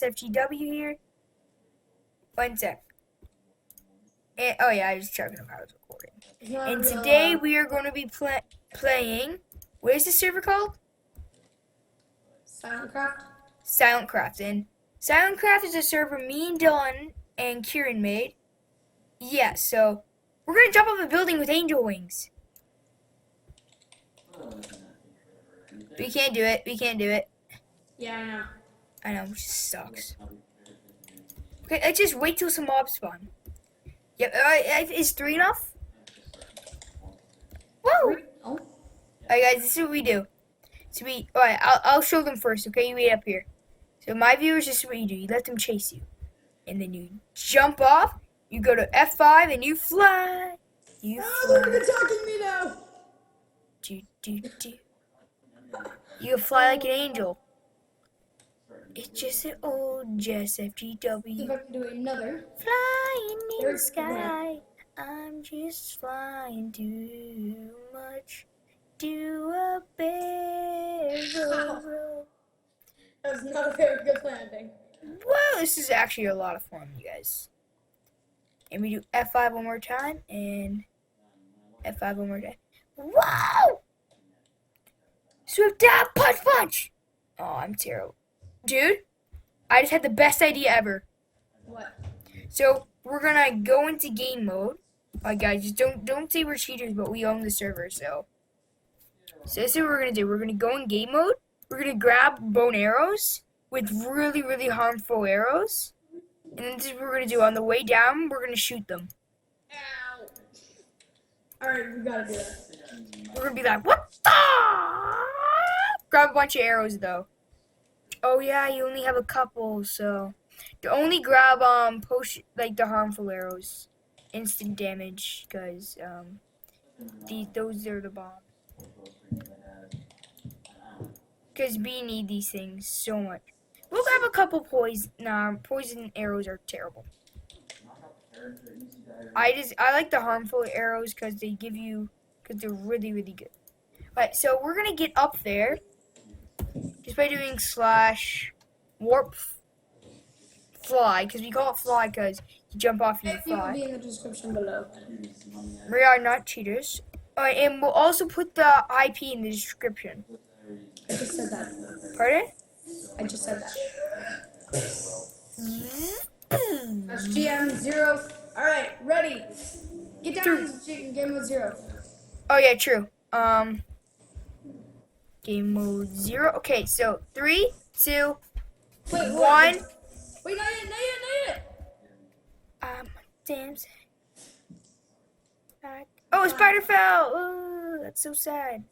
jessFTW here. One sec. And, oh yeah, I was checking if I was recording. And today we are going to be playing. What is this server called? Silentcraft. And Silentcraft is a server me and Dylan and Kieran made. Yeah, so we're gonna jump off a building with angel wings. We can't do it. We can't do it. Yeah, I know. I know, which sucks. Okay, let's just wait till some mobs spawn. Yep, is 3 enough? Woo! Oh. Alright guys, this is what we do. So alright, I'll show them first, okay? You wait up here. So my viewers, this is what you do. You let them chase you. And then you jump off, you go to F5 and you fly. You fly. They're attacking me now! You fly like an angel. It's just an old jessFTW. If I can do another. Flying in the sky. I'm just flying too much. Do a barrel. That was not a very good landing. Well, this is actually a lot of fun, you guys. And we do F5 one more time, and F5 one more time. Wow! Swoop down, punch! Oh, I'm terrible. Dude, I just had the best idea ever. What? So, we're gonna go into game mode. Alright guys, just don't say we're cheaters, but we own the server, so this is what we're gonna do. We're gonna go in game mode. We're gonna grab bone arrows with really, really harmful arrows. And then this is what we're gonna do. On the way down, we're gonna shoot them. Ow. Alright, we gotta do that. We're gonna be like, what the? Grab a bunch of arrows though. Oh yeah, you only have a couple, so only grab potion, like the harmful arrows. Instant damage, guys. Those are the bombs. Because we need these things so much. We'll grab a couple poison. Nah, poison arrows are terrible. I like the harmful arrows because they're really, really good. Alright, so we're gonna get up there just by doing /warp fly, because we call it fly because you jump off and you It will fly. be in the description below. We are not cheaters. Alright, and we'll also put the IP in the description. I just said that. Pardon? I just said that. That's GM0. Alright, ready. Get down into game mode 0. Oh yeah, true. Game mode 0. Okay, so 3, 2, Wait, 1. Wait, not yet. Damn. Oh, a spider fell. Oh, that's so sad.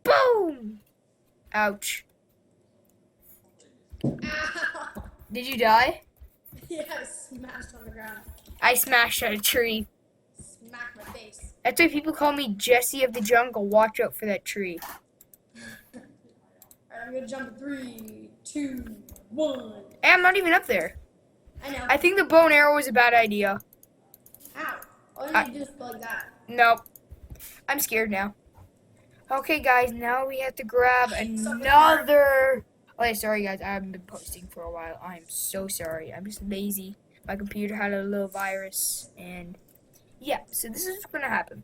Boom! Ouch. Ow. Did you die? Yeah, smashed on the ground. I smashed at a tree. Smacked my face. That's why people call me Jesse of the Jungle. Watch out for that tree. Alright, I'm gonna jump in 3, 2, 1. Hey, I'm not even up there. I know. I think the bow and arrow was a bad idea. Ow. All you need to do is go like that. Nope. I'm scared now. Okay, guys, now we have to grab another. Oh, sorry, guys. I haven't been posting for a while. I'm so sorry. I'm just lazy. My computer had a little virus, and yeah. So this is what's gonna happen.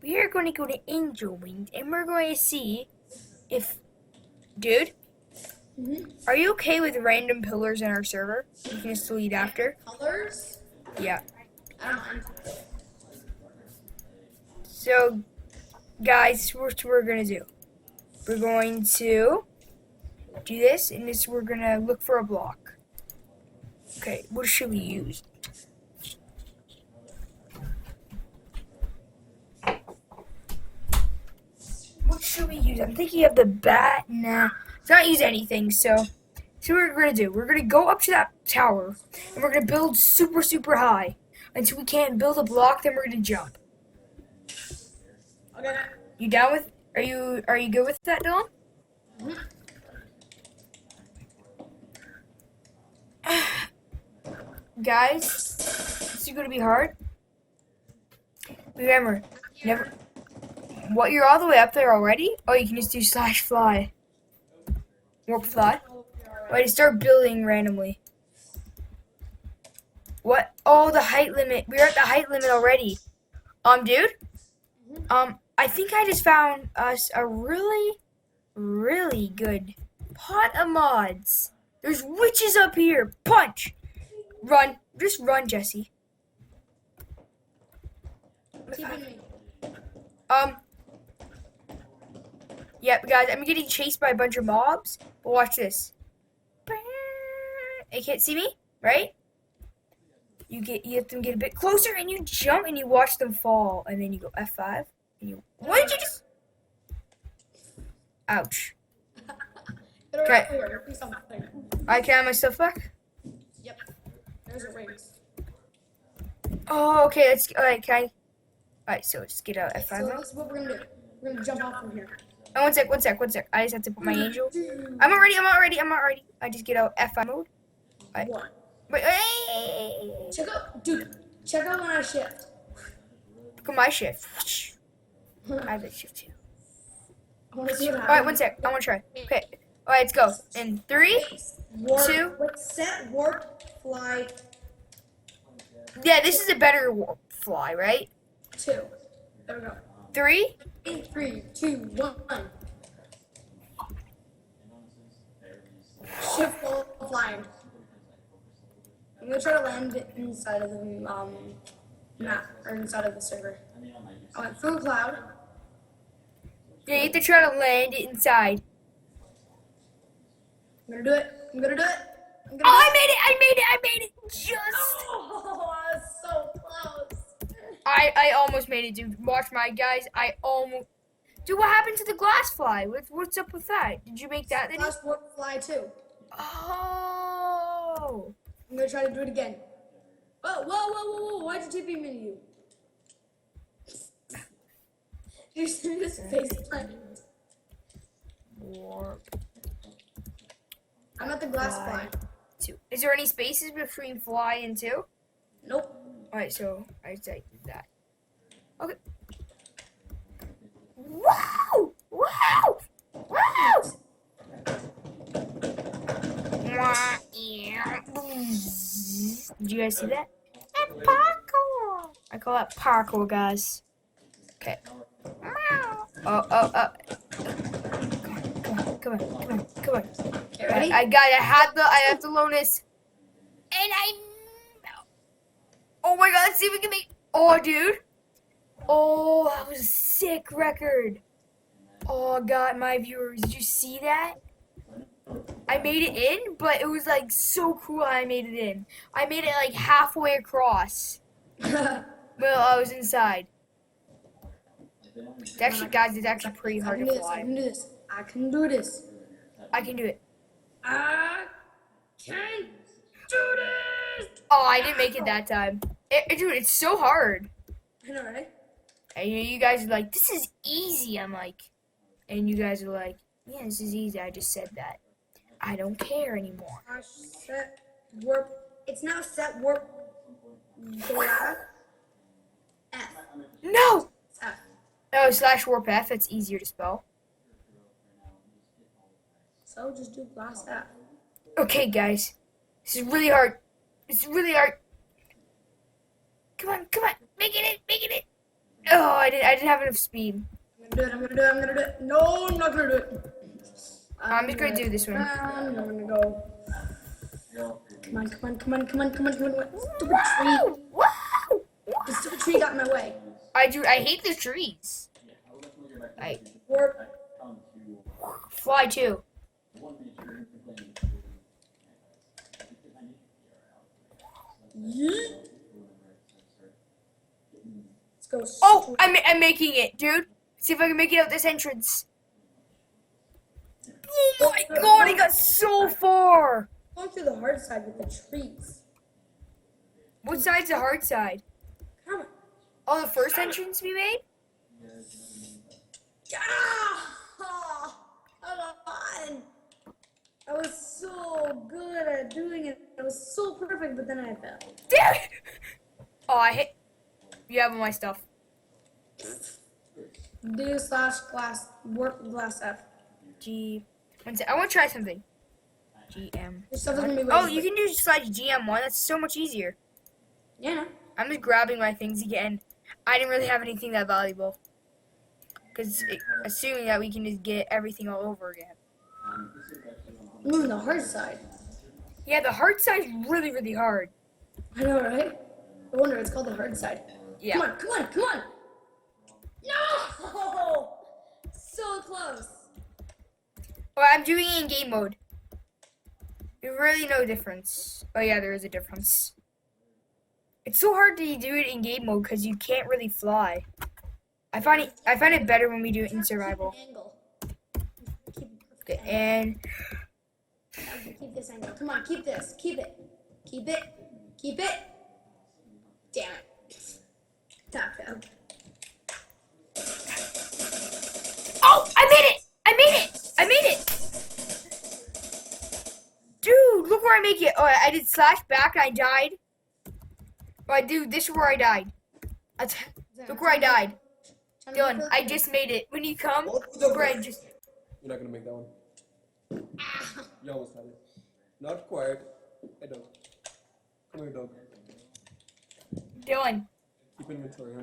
We are going to go to Angel Wings, and we're going to see if, dude. Are you okay with random pillars in our server? You can just delete after. Colors? Yeah. I don't mind. So, guys, this is what we're going to do. We're going to do this, and we're going to look for a block. Okay, what should we use? What should we use? I'm thinking of the bat. Nah, let's not use anything. So what we're going to do. We're going to go up to that tower, and we're going to build super, super high. Until we can't build a block, then we're going to jump. Okay. You down with? Are you good with that, Dylan? Guys, this is gonna be hard. Remember, What, you're all the way up there already? Oh, you can just do slash fly. Warp fly. Wait, start building randomly. What? Oh, the height limit. We're at the height limit already. Dude? I think I just found us a really, really good pot of mods. There's witches up here. Punch! Run. Just run, Jesse. Yep, guys, I'm getting chased by a bunch of mobs. But watch this. They can't see me, right? You have to get a bit closer, and you jump, and you watch them fall, and then you go F5, and you. What did you just? Ouch. Okay. I can have my stuff back. Yep. There's a rings. Oh, okay. Let's. All right, can I? All right, so let's get out F5. So this is what we're gonna do. We're gonna jump off from here. Oh, one sec. I just have to put my angel. I'm not ready. I just get out F5 mode. Right. What? Wait, hey. Check out when I shift. Look at my shift. I have that shift too. I wanna see what happens. All right, one sec. I want to try. Okay. All right, let's go. In 3, 2. Set warp fly. Yeah, this is a better warp fly, right? 2. There we go. 3. 3, 2, 1. Shift while flying. I'm gonna try to land it inside of the map or inside of the server. I went through a cloud. Yeah, you have to try to land it inside. I'm gonna do it. Oh, I made it! Just. Oh, I was so close. I almost made it, dude. Watch my guys. I almost. Dude, what happened to the glass fly? What's up with that? Did you make that? Glass warp fly too. Oh. I'm gonna try to do it again. Whoa! Why'd you TP me to you? You see this face plant? Warp. I'm at the glass fly. 2. Is there any spaces between fly and 2? Nope. Alright, so I say that. Okay. Wow! Did you guys see that? And parkour! I call that parkour, guys. Okay. Oh. Come on. Okay, ready? I have to loan this. And oh my god, let's see if we can make. Oh, dude. Oh, that was a sick record. Oh god, my viewers, did you see that? I made it in, but it was like so cool I made it in. I made it like halfway across. Well, I was inside. It's actually, guys, it's actually pretty hard to fly. I can do this. I can do this. I can do it. I can do this. Oh, I didn't make it that time. Dude, it's so hard. I know, right? And you guys are like, this is easy. I'm like, and you guys are like, yeah, this is easy. I just said that. I don't care anymore. Set warp. It's now set warp. Glass F. No! F. Oh, slash warp F. It's easier to spell. So just do glass F. Okay, guys. This is really hard. Come on. Making it. Oh, I didn't have enough speed. I'm gonna do it. No, I'm not gonna do it. I'm just gonna do this one. I'm gonna go. Come on. Stupid tree. Wow! The stupid tree got in my way. I hate the trees. Warp. Fly too. Yeet. Let's go. Oh, I'm making it, dude. See if I can make it out this entrance. Oh my god, I got so far. Going through the hard side with the trees. What side's the hard side? Come on. Oh, the first entrance we made? Ah! Come on. I was so good at doing it. It was so perfect, but then I fell. Damn it! Oh, I hit. You have all my stuff. Do slash glass work glass F. G. I want to try something. GM. Your stuff doesn't be Oh, waiting, you but- can do slash GM1. That's so much easier. Yeah, no. I'm just grabbing my things again. I didn't really have anything that valuable. Because assuming that we can just get everything all over again. Ooh, the hard side. Yeah, the hard side's really, really hard. I know, right? No wonder it's called the hard side. Yeah. Come on, come on, come on! No! So close. Well, I'm doing it in game mode. There's really no difference. Oh yeah, there is a difference. It's so hard to do it in game mode because you can't really fly. I find it better when we do it in survival. Angle. Okay, and Keep this angle. Come on, keep this. Keep it. Keep it. Keep it. Damn it. Stop it. oh, I made it! I made it! I made it! Dude, look where I make it. Oh, I did slash back and I died. Oh, this is where I died. Look where I died. Dylan, I just made it. When you come, look where I just... You're not gonna make that one. You almost had it. Not required. I don't. Come here, dog. Dylan, Keep inventory, huh?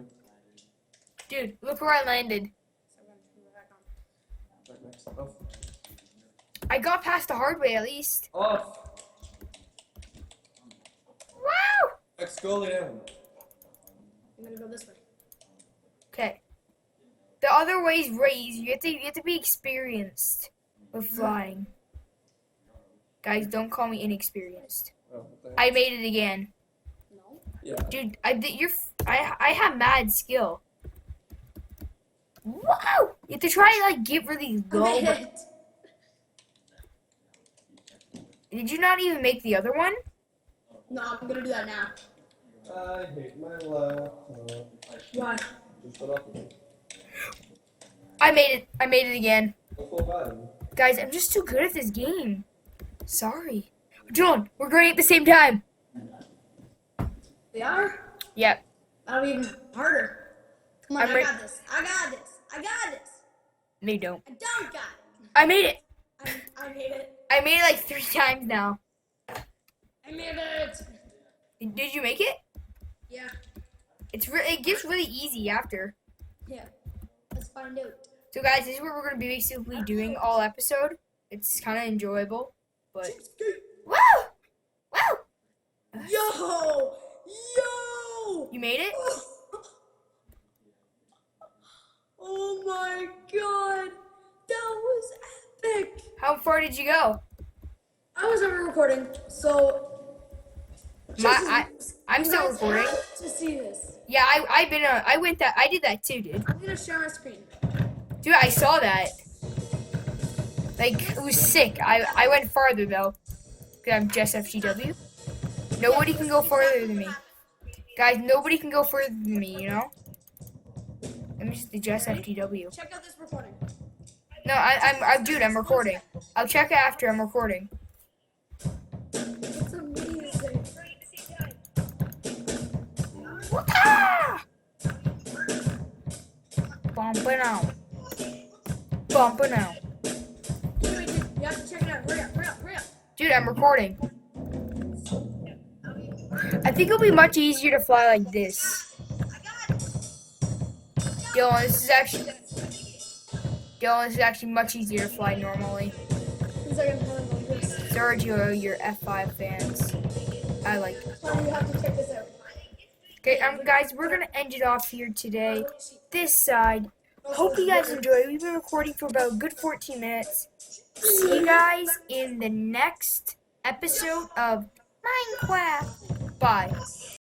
dude, look where I landed. Right next. Off. I got past the hard way at least. Off. Wow! Exfoliate. I'm gonna go this way. Okay. The other way is raise. You have to be experienced with flying. Guys, don't call me inexperienced. Oh, what the heck? I made it again. No. Yeah. Dude, I have mad skill. Wow! You have to try to like get really I low. made But it. did you not even make the other one? No, I'm gonna do that now. I hate my life. Why? Just shut up. I made it. I made it again. Don't feel bad. Guys, I'm just too good at this game. Sorry. John, we're going at the same time. They are? Yep. That'll be even harder. Come on, I'm I ready. got this. I got this. I got this. No, you don't. I don't got it. I made it. I made it. I made it like 3 times now. I made it. Did you make it? Yeah. It gets really easy after. Yeah. Let's find out. So guys, this is what we're gonna be basically doing all episode. It's kind of enjoyable, but wow, wow. Yo! Yo! You made it? Oh my god! That was epic! How far did you go? I was never recording, so. I'm still recording. To see this. Yeah, I did that too, dude. I'm gonna share my screen. Dude, I saw that. Like, it was sick. I went farther though. Cause I'm jessFTW. Nobody can go farther than me. Guys, nobody can go further than me, you know? I'm just the jessFTW. Check out this recording. No, I'm recording. I'll check after I'm recording. It's amazing. Ah! Bumping out. Bumping out. Wait, dude, you have to check it out. Hurry up, hurry up, hurry up. Dude, I'm recording. I think it'll be much easier to fly like this. Dylan, this is actually much easier to fly normally. Since I can handle this. Sergio, your F5 fans. I like it. Oh, you have to check this out. Okay, guys, we're gonna end it off here today. This side. Hope you guys enjoyed. We've been recording for about a good 14 minutes. See you guys in the next episode of Minecraft. Bye.